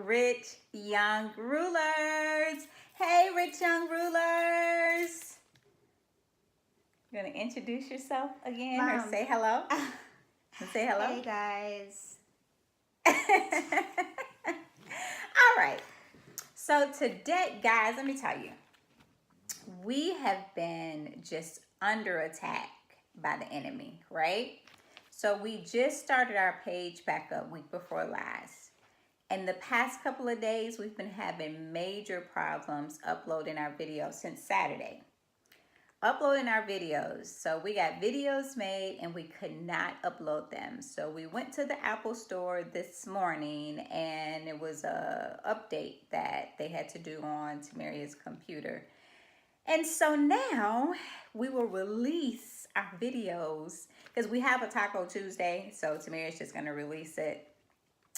Rich Young Rulers. Hey, Rich Young Rulers. You're going to introduce yourself again or say hello? Say hello. Hey, guys. All right. So today, guys, let me tell you, we have been just under attack by the enemy, right? So we just started our page back up week before last. And the past couple of days, we've been having major problems uploading our videos since Saturday. Uploading our videos. So we got videos made and we could not upload them. So we went to the Apple store this morning and it was a update that they had to do on Tamarya's computer. And so now we will release our videos because we have a Taco Tuesday. So Tamarya's just going to release it.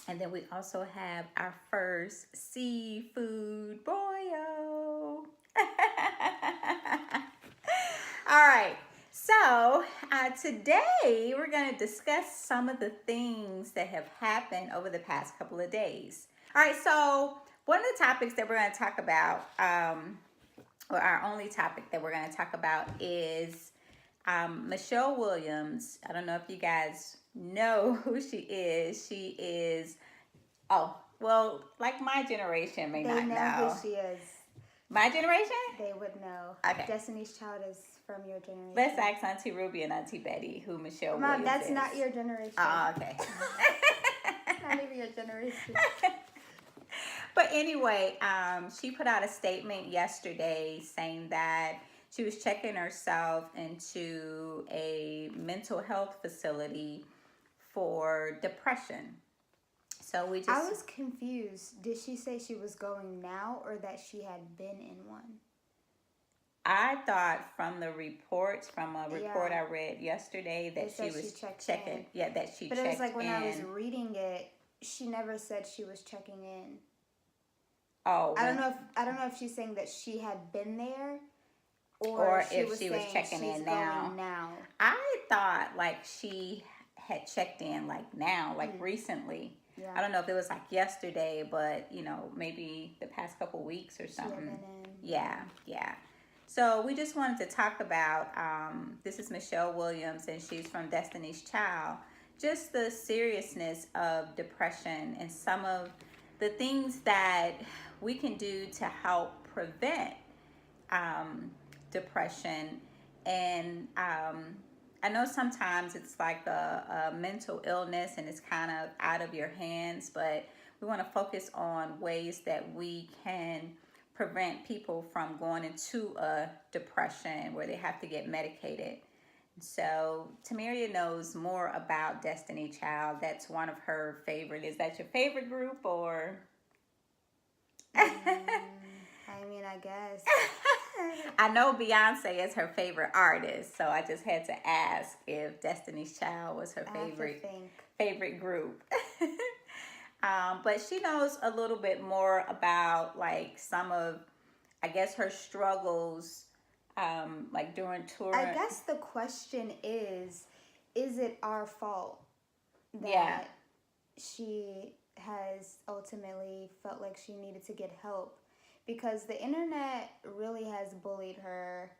And then we also have our first seafood boyo. All right, so today we're going to discuss some of the things that have happened over the past couple of days. All right, so one of the topics that we're going to talk about, or our only topic that we're going to talk about is Michelle Williams. I don't know if you guys know who she is. She is, like my generation may not know. They know who she is. My generation? They would know. Okay. Destiny's Child is from your generation. Let's ask Auntie Ruby and Auntie Betty who Michelle Mom, Williams that's is. not your generation. Oh, okay. Not even your generation. But anyway, she put out a statement yesterday saying that she was checking herself into a mental health facility for depression. So I was confused. Did she say she was going now or that she had been in one? I thought from the reports, from a report I read yesterday, that she was checking. In. Yeah, that she checked in. But it was like when I was reading it, she never said she was checking in. Oh, I don't know if she's saying that she had been there, or if she was checking in now. I thought like she had checked in like now, like recently. Yeah. I don't know if it was like yesterday, but maybe the past couple weeks or something. She had been in. Yeah. So we just wanted to talk about, this is Michelle Williams and she's from Destiny's Child, just the seriousness of depression and some of the things that we can do to help prevent depression. And I know sometimes it's like a mental illness and it's kind of out of your hands, but we want to focus on ways that we can prevent people from going into a depression where they have to get medicated. So Tamarya knows more about Destiny Child. That's one of her favorite. Is that your favorite group or? I mean, I guess. I know Beyonce is her favorite artist, so I just had to ask if Destiny's Child was her favorite group. But she knows a little bit more about like some of, I guess, her struggles, like during touring. I guess the question is it our fault that she has ultimately felt like she needed to get help? Because the internet really has bullied her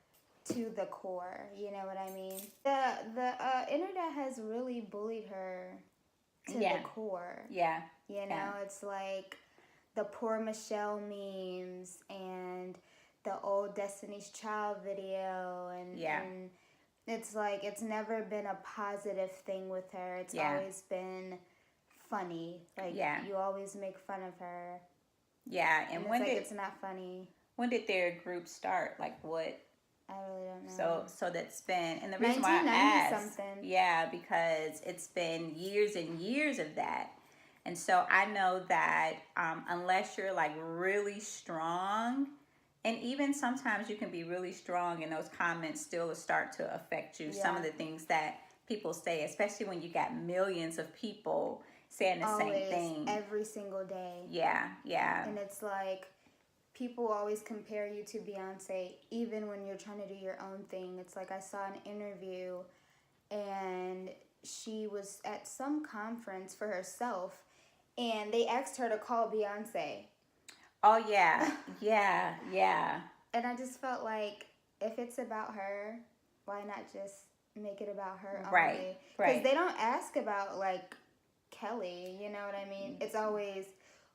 to the core, you know what I mean? The internet has really bullied her to the core. Yeah. You know, it's like the poor Michelle memes and the old Destiny's Child video and it's like it's never been a positive thing with her. It's always been funny. Like you always make fun of her. Yeah, and when it's not funny. When did their group start? Like what? I really don't know. So that's been, and the reason why I asked, because it's been years and years of that. And so I know that unless you're like really strong, and even sometimes you can be really strong and those comments still start to affect you. Some of the things that people say, especially when you got millions of people saying the same thing. Every single day. Yeah. And it's like people always compare you to Beyonce even when you're trying to do your own thing. It's like I saw an interview and she was at some conference for herself and they asked her to call Beyonce. Oh yeah, yeah, yeah. And I just felt like if it's about her, why not just make it about her Right, only? Because right. they don't ask about like Kelly, you know what I mean? It's always,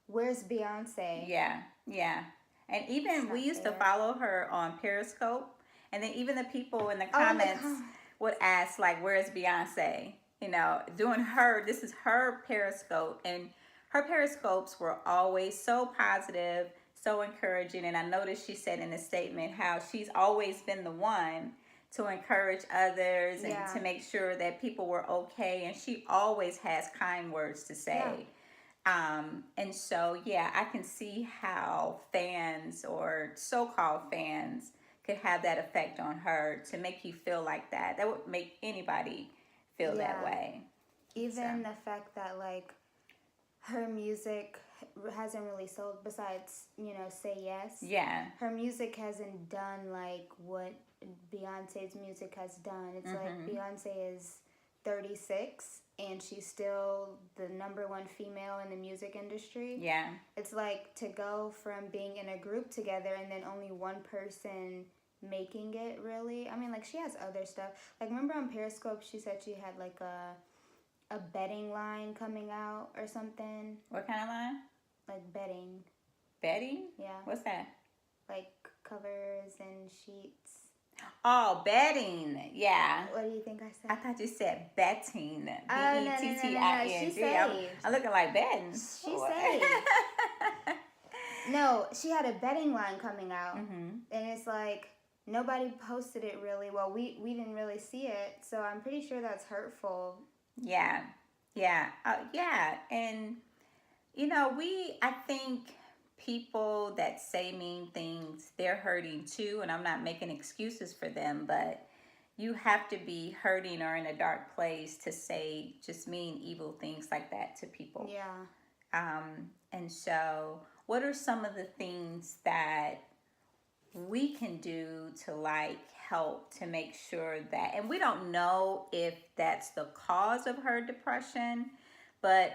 where's Beyonce? Yeah, yeah. And It's even we not used to fair. follow her on Periscope, and then even the people in the Oh, in the comments comments. would ask like, "Where's Beyonce?" You know, doing her. This is her Periscope, and her Periscopes were always so positive, so encouraging. And I noticed she said in a statement how she's always been the one to encourage others and Yeah. to make sure that people were okay. And she always has kind words to Yeah. say. And so, yeah, I can see how fans or so called fans could have that effect on her to make you feel like that. That would make anybody feel that Yeah. way. So, Even the fact that like her music hasn't really sold besides, Say Yes. yeah. Her music hasn't done like what Beyonce's music has done. It's like Mm-hmm. Beyonce is 36 and she's still the number one female in the music industry. Yeah. It's like to go from being in a group together and then only one person making it, really. I mean, like, she has other stuff. Like, remember on Periscope she said she had like a betting line coming out or something? What kind of line? Like betting. Betting? Yeah. What's that? Like covers and sheets. Oh, betting. Yeah. What do you think I said? I thought you said betting. Oh, no, no, no, no, no. She Betting. saved. I'm looking like betting. She saved. No, she had a betting line coming out. Mm-hmm. And it's like, nobody posted it really. Well, we didn't really see it. So I'm pretty sure that's hurtful. Yeah. Yeah. Yeah. And, I think people that say mean things, they're hurting too. And I'm not making excuses for them, but you have to be hurting or in a dark place to say just mean, evil things like that to people. Yeah. And so, what are some of the things that we can do to like help to make sure that, and we don't know if that's the cause of her depression, but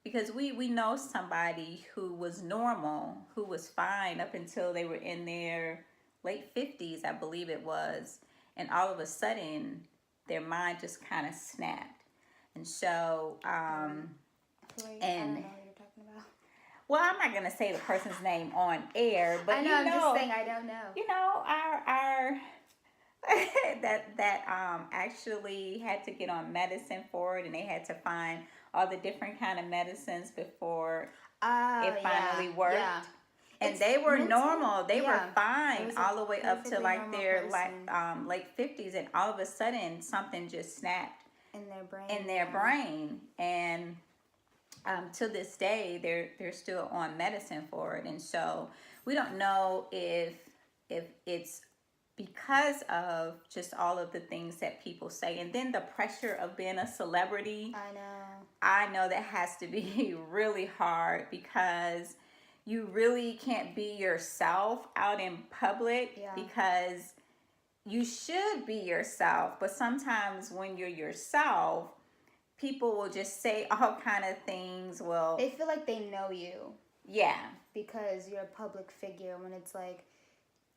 because we know somebody who was normal, who was fine up until they were in their late 50s, I believe it was, and all of a sudden their mind just kind of snapped. And so Wait, and I don't know what you're talking about. well, I'm not gonna say the person's name on air, but I know, I'm just saying I don't know. Our that actually had to get on medicine for it, and they had to find all the different kind of medicines before it finally worked. Yeah. And they were normal. They were fine all the way up to like their late 50s, and all of a sudden something just snapped in their brain. And to this day, they're still on medicine for it, and so we don't know if it's because of just all of the things that people say, and then the pressure of being a celebrity. I know that has to be really hard because you really can't be yourself out in public because you should be yourself, but sometimes when you're yourself, people will just say all kind of things. Well, they feel like they know you. Yeah. Because you're a public figure, when it's like,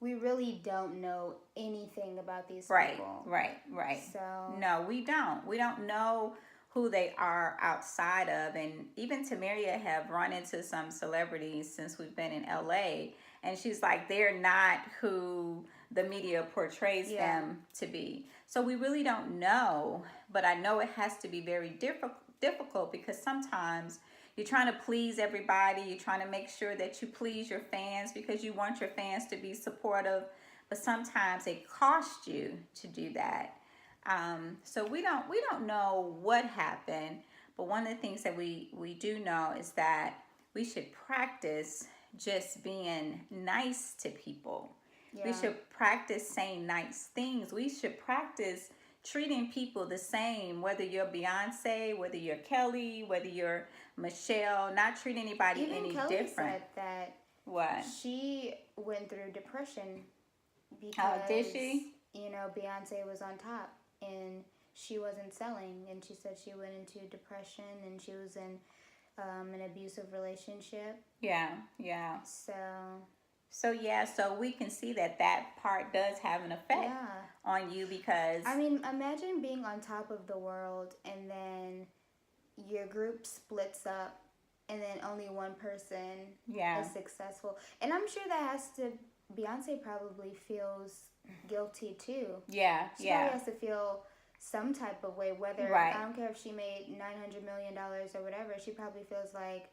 we really don't know anything about these people. Right. So no, we don't. We don't know who they are outside of. And even Tamarya have run into some celebrities since we've been in LA, and she's like, they're not who the media portrays them to be. So we really don't know, but I know it has to be very difficult because sometimes you're trying to please everybody. You're trying to make sure that you please your fans because you want your fans to be supportive, but sometimes it costs you to do that. So we don't know what happened, but one of the things that we do know is that we should practice just being nice to people. Yeah. We should practice saying nice things. We should practice treating people the same, whether you're Beyonce, whether you're Kelly, whether you're Michelle, not treat anybody even any Kelly different. Said that she went through depression because did she? Beyonce was on top and she wasn't selling, and she said she went into depression and she was in an abusive relationship. Yeah, yeah. So, So we can see that that part does have an effect yeah. on you because I mean, imagine being on top of the world and then your group splits up and then only one person yeah, is successful. And I'm sure that has to, Beyonce probably feels guilty too. yeah, She probably yeah. has to feel some type of way, whether, Right, I don't care if she made $900 million or whatever, she probably feels like,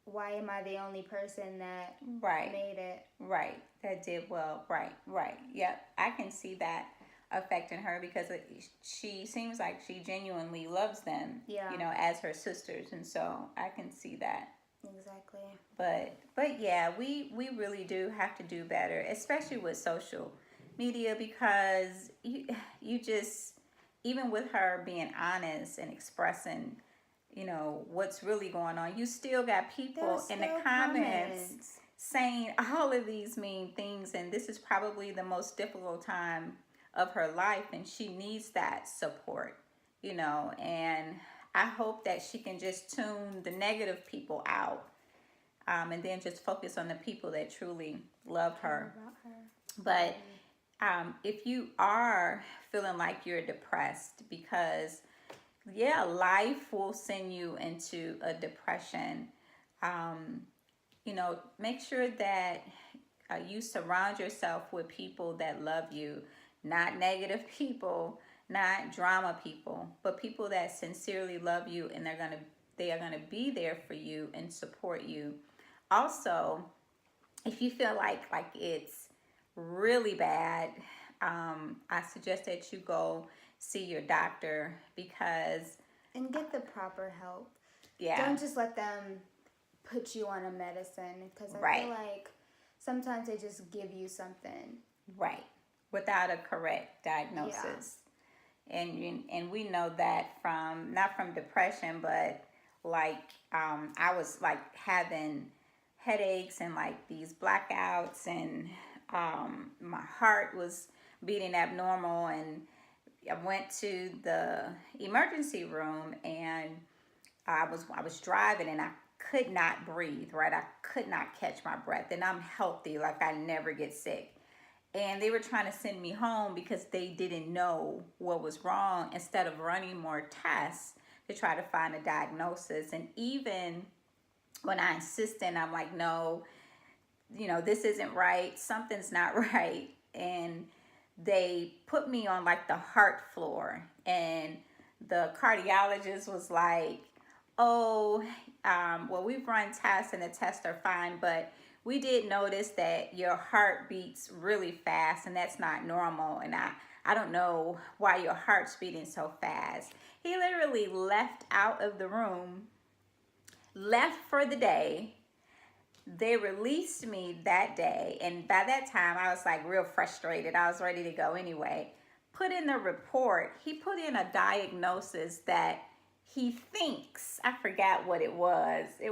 why am I the only person that right, made it? right. That did well. Right, right. Yep. I can see that affecting her because she seems like she genuinely loves them, Yeah, as her sisters, and so I can see that. exactly. But yeah, we really do have to do better, especially with social media because you just even with her being honest and expressing, what's really going on, you still got There are people in the still comments comments. saying all of these mean things, and this is probably the most difficult time of her life, and she needs that support, and I hope that she can just tune the negative people out, and then just focus on the people that truly love Care her. about her. But if you are feeling like you're depressed, because yeah, life will send you into a depression, um, make sure that you surround yourself with people that love you, not negative people, not drama people, but people that sincerely love you, and they are gonna be there for you and support you. Also, if you feel like it's really bad, I suggest that you go see your doctor because And get the proper help. yeah, Don't just let them put you on a medicine, because I feel right, like sometimes they just give you something. right, without a correct Yeah. diagnosis. And we know that from not from depression, but like I was like having headaches and like these blackouts, and my heart was beating abnormal, and I went to the emergency room, and I was driving, and I could not breathe, right? I could not catch my breath, and I'm healthy, like I never get sick. And they were trying to send me home because they didn't know what was wrong, instead of running more tests to try to find a diagnosis. And even when I insisted, I'm like, no, this isn't right. Something's not right. And they put me on like the heart floor. And the cardiologist was like, oh, well, we've run tests and the tests are fine, but we did notice that your heart beats really fast, and that's not normal. And I don't know why your heart's beating so fast. He literally left out of the room, left for the day. They released me that day, and by that time I was like real frustrated. I was ready to go anyway. Put in the report, he put in a diagnosis that he thinks, I forgot what it was. It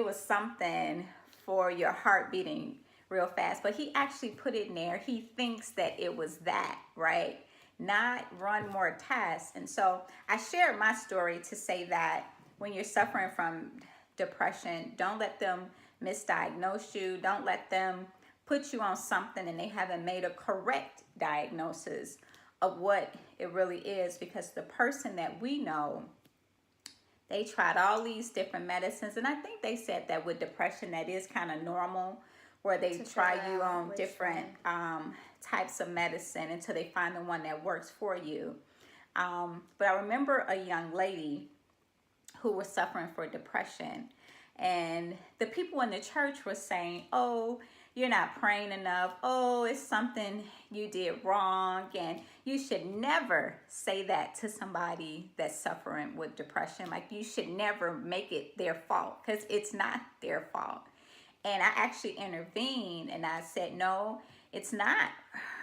was something for your heart beating real fast, but he actually put it in there. He thinks that it was that, right? Not run more tests. And so I shared my story to say that when you're suffering from depression, don't let them misdiagnose you. Don't let them put you on something and they haven't made a correct diagnosis of what it really is, because the person that we know, they tried all these different medicines, and I think they said that with depression that is kind of normal, where they To try figure you out on which different types of medicine until they find the one that works for you. But I remember a young lady who was suffering for depression, and the people in the church were saying, oh, you're not praying enough. Oh, it's something you did wrong. And you should never say that to somebody that's suffering with depression. Like, you should never make it their fault, because it's not their fault. And I actually intervened and I said, no, it's not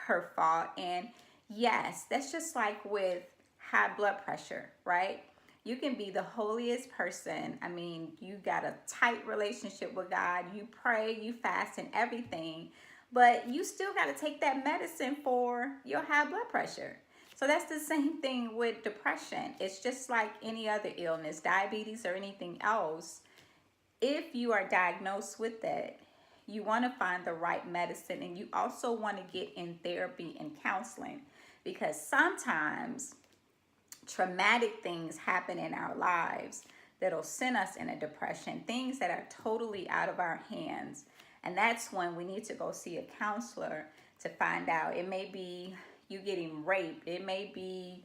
her fault. And yes, that's just like with high blood pressure, right? You can be the holiest person. I mean, you got a tight relationship with God. You pray, you fast, and everything. But you still got to take that medicine for your high blood pressure. So that's the same thing with depression. It's just like any other illness, diabetes or anything else. If you are diagnosed with that, you want to find the right medicine, and you also want to get in therapy and counseling, because sometimes traumatic things happen in our lives that'll send us in a depression, things that are totally out of our hands. And that's when we need to go see a counselor to find out. It may be you getting raped, it may be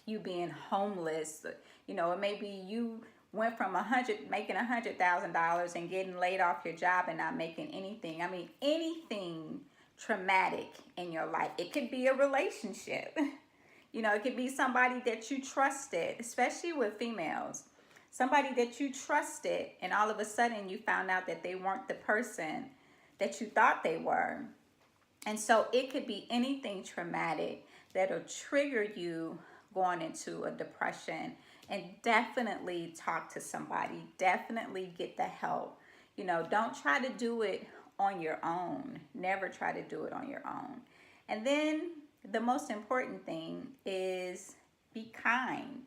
you being homeless, you know, it may be you went from making $100,000 and getting laid off your job and not making anything. I mean, anything traumatic in your life. It could be a relationship. You know, it could be somebody that you trusted, especially with females. Somebody that you trusted, and all of a sudden you found out that they weren't the person that you thought they were. And so it could be anything traumatic that'll trigger you going into a depression. And definitely talk to somebody. Definitely get the help. You know, don't try to do it on your own. Never try to do it on your own. And then the most important thing is be kind.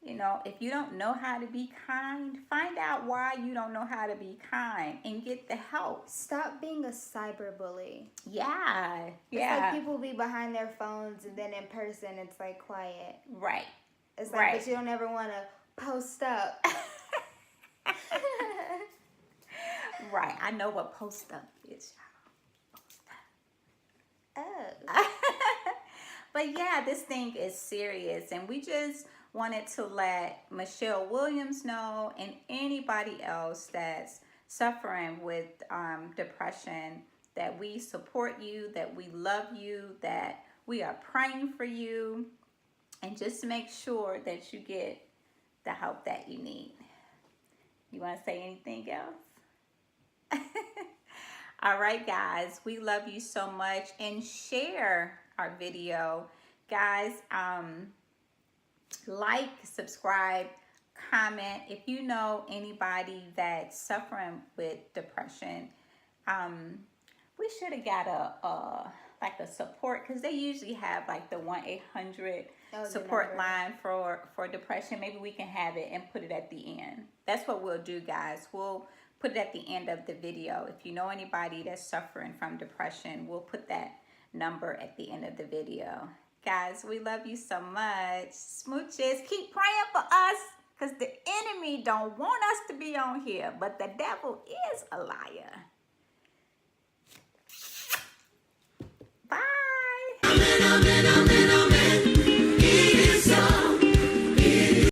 You know, if you don't know how to be kind, find out why you don't know how to be kind and get the help. Stop being a cyberbully. Yeah. It's like people be behind their phones, and then in person it's like quiet. Right. It's like, but you don't ever want to post up. Right. I know what post up is, y'all. Post up. Oh. But yeah, this thing is serious, and we just wanted to let Michelle Williams know, and anybody else that's suffering with depression, that we support you, that we love you, that we are praying for you, and just make sure that you get the help that you need. You want to say anything else? All right, guys, we love you so much, and share our video. Guys, like, subscribe, comment. If you know anybody that's suffering with depression, we should have got a support, because they usually have like the 1-800 support line for depression. Maybe we can have it and put it at the end. That's what we'll do, guys. We'll put it at the end of the video. If you know anybody that's suffering from depression, we'll put that number at the end of the video. Guys, we love you so much. Smooches, keep praying for us, because the enemy don't want us to be on here, but the devil is a liar.